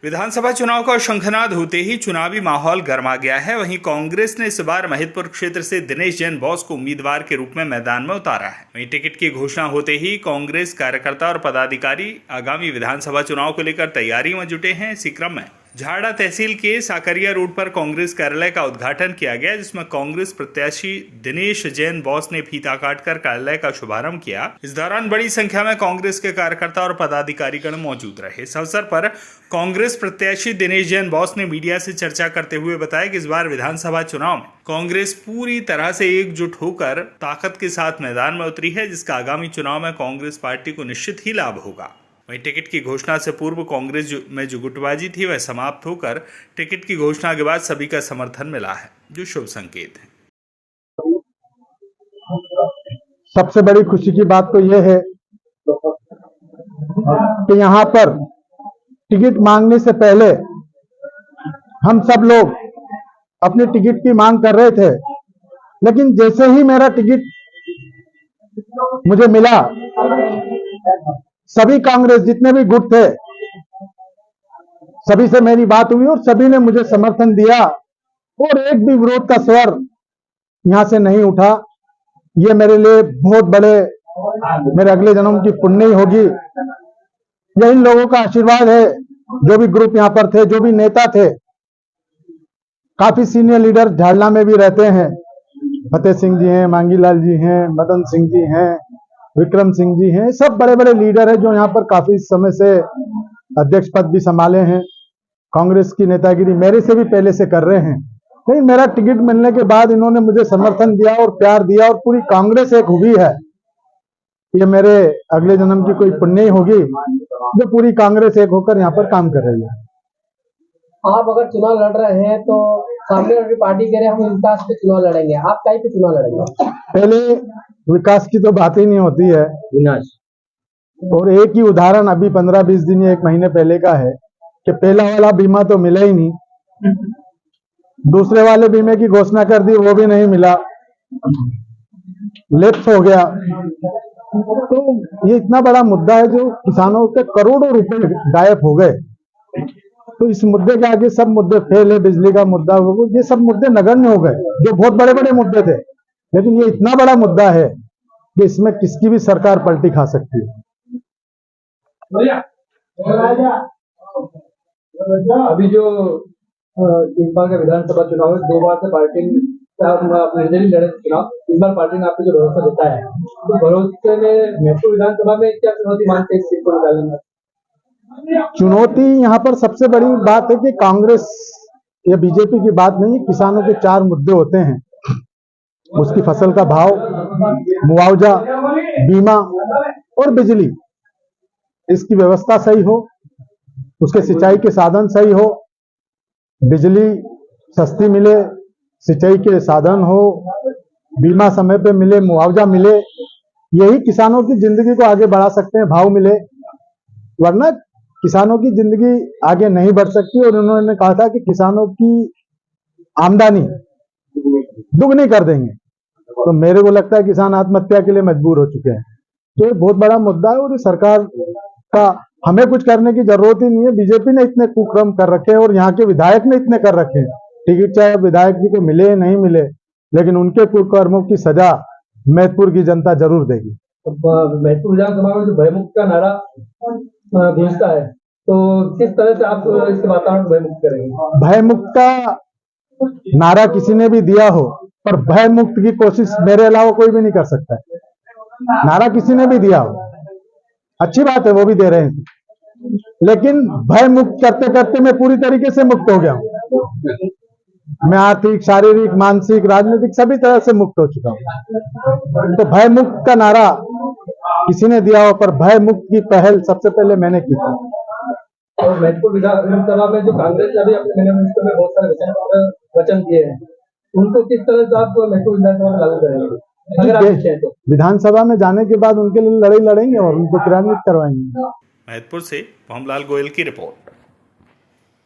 विधानसभा चुनाव का शंखनाद होते ही चुनावी माहौल गर्मा गया है। वहीं कांग्रेस ने इस बार महिदपुर क्षेत्र से दिनेश जैन बॉस को उम्मीदवार के रूप में मैदान में उतारा है। वहीं टिकट की घोषणा होते ही कांग्रेस कार्यकर्ता और पदाधिकारी आगामी विधानसभा चुनाव को लेकर तैयारी में जुटे हैं। इसी क्रम में झाड़ा तहसील के साकरिया रोड पर कांग्रेस कार्यालय का उद्घाटन किया गया, जिसमें कांग्रेस प्रत्याशी दिनेश जैन बॉस ने फीता काटकर कार्यालय का शुभारंभ किया। इस दौरान बड़ी संख्या में कांग्रेस के कार्यकर्ता और पदाधिकारीगण मौजूद रहे। इस अवसर पर कांग्रेस प्रत्याशी दिनेश जैन बॉस ने मीडिया से चर्चा करते हुए बताया कि इस बार विधानसभा चुनाव में कांग्रेस पूरी तरह से एकजुट होकर ताकत के साथ मैदान में उतरी है, जिसका आगामी चुनाव में कांग्रेस पार्टी को निश्चित ही लाभ होगा। वहीं टिकट की घोषणा से पूर्व कांग्रेस में जो गुटबाजी थी वह समाप्त होकर टिकट की घोषणा के बाद सभी का समर्थन मिला है, जो शुभ संकेत है। सबसे बड़ी खुशी की बात तो यह है कि यहाँ पर टिकट मांगने से पहले हम सब लोग अपनी टिकट की मांग कर रहे थे, लेकिन जैसे ही मेरा टिकट मुझे मिला, सभी कांग्रेस जितने भी गुट थे सभी से मेरी बात हुई और सभी ने मुझे समर्थन दिया और एक भी विरोध का स्वर यहां से नहीं उठा। ये मेरे लिए बहुत बड़े मेरे अगले जन्म की पुण्य होगी। यह इन लोगों का आशीर्वाद है, जो भी ग्रुप यहां पर थे, जो भी नेता थे। काफी सीनियर लीडर झाड़ला में भी रहते हैं। फतेह सिंह जी हैं, मांगीलाल जी हैं, मदन सिंह जी हैं, विक्रम सिंह जी हैं। सब बड़े बड़े लीडर हैं जो यहाँ पर काफी समय से अध्यक्ष पद भी संभाले हैं। कांग्रेस की नेतागिरी मेरे से भी पहले से कर रहे हैं। लेकिन मेरा टिकट मिलने के बाद इन्होंने मुझे समर्थन दिया और प्यार दिया और पूरी कांग्रेस एक हुई है। ये मेरे अगले जन्म की कोई पुण्य ही होगी जो पूरी कांग्रेस एक होकर यहाँ पर काम कर रही है। आप अगर चुनाव लड़ रहे हैं तो सामने वाली पार्टी कह रहे हैं हम विकास पे चुनाव लड़ेंगे, आप कहीं पे चुनाव लड़ेंगे? पहले विकास की तो बात ही नहीं होती है, विनाश। और एक ही उदाहरण अभी 15-20 दिन या 1 महीने पहले का है कि पहला वाला बीमा तो मिला ही नहीं, दूसरे वाले बीमे की घोषणा कर दी, वो भी नहीं मिला, लैप्स हो गया। तो ये इतना बड़ा मुद्दा है जो किसानों के करोड़ों रुपए गायब हो गए। तो इस मुद्दे के आगे सब मुद्दे फेल है। बिजली का मुद्दा, ये सब मुद्दे नगण्य हो गए, जो बहुत बड़े बड़े मुद्दे थे। लेकिन ये इतना बड़ा मुद्दा है कि इसमें किसकी भी सरकार पलटी खा सकती है। अभी जो इस बार का विधानसभा चुनाव है, 2 बार से पार्टी निर्दलीय लड़े चुनाव, इस बार पार्टी ने आपको जो भरोसा देता है, तो भरोसे में महत्व विधानसभा में क्या चुनौती मानते हैं इस सीट को निकालने में? चुनौती यहाँ पर सबसे बड़ी बात है कि कांग्रेस या बीजेपी की बात नहीं, किसानों के 4 मुद्दे होते हैं। उसकी फसल का भाव, मुआवजा, बीमा और बिजली। इसकी व्यवस्था सही हो, उसके सिंचाई के साधन सही हो, बिजली सस्ती मिले, सिंचाई के साधन हो, बीमा समय पे मिले, मुआवजा मिले, यही किसानों की जिंदगी को आगे बढ़ा सकते हैं। भाव मिले, वरना किसानों की जिंदगी आगे नहीं बढ़ सकती। और उन्होंने कहा था कि किसानों की आमदनी दुगनी कर देंगे। तो मेरे को लगता है किसान आत्महत्या के लिए मजबूर हो चुके हैं। तो ये बहुत बड़ा मुद्दा है और सरकार का हमें कुछ करने की जरूरत ही नहीं है। बीजेपी ने इतने कुकर्म कर रखे हैं और यहाँ के विधायक ने इतने कर रखे हैं। टिकट चाहे विधायक जी को मिले नहीं मिले, लेकिन उनके कुकर्मों की सजा महिदपुर की जनता जरूर देगी। महिदपुर विधानसभा में जो भयमुक्त का नारा गूंजता है, तो किस तरह से आप इस वातावरण को भयमुक्त करेंगे? भयमुक्त का नारा किसी ने भी दिया हो, पर भयमुक्त की कोशिश मेरे अलावा कोई भी नहीं कर सकता है। नारा किसी ने भी दिया हो, अच्छी बात है, वो भी दे रहे हैं, लेकिन भय मुक्त करते करते मैं पूरी तरीके से मुक्त हो गया हूं। मैं आर्थिक, शारीरिक, मानसिक, राजनीतिक सभी तरह से मुक्त हो चुका हूं। तो भय मुक्त का नारा किसी ने दिया हो, पर भय मुक्त की पहल सबसे पहले मैंने की थी। और महिदपुर विधानसभा में जो कांग्रेस ने भी अपने मैनिफेस्टो में बहुत सारे वचन दिए हैं, उनको किस तरह से आप महिदपुर विधानसभा में लागू करेंगे? तो विधानसभा में जाने के बाद उनके लिए लड़ाई लड़ेंगे और उनको क्रियान्वित करवाएंगे। महिदपुर से भवनलाल गोयल की रिपोर्ट।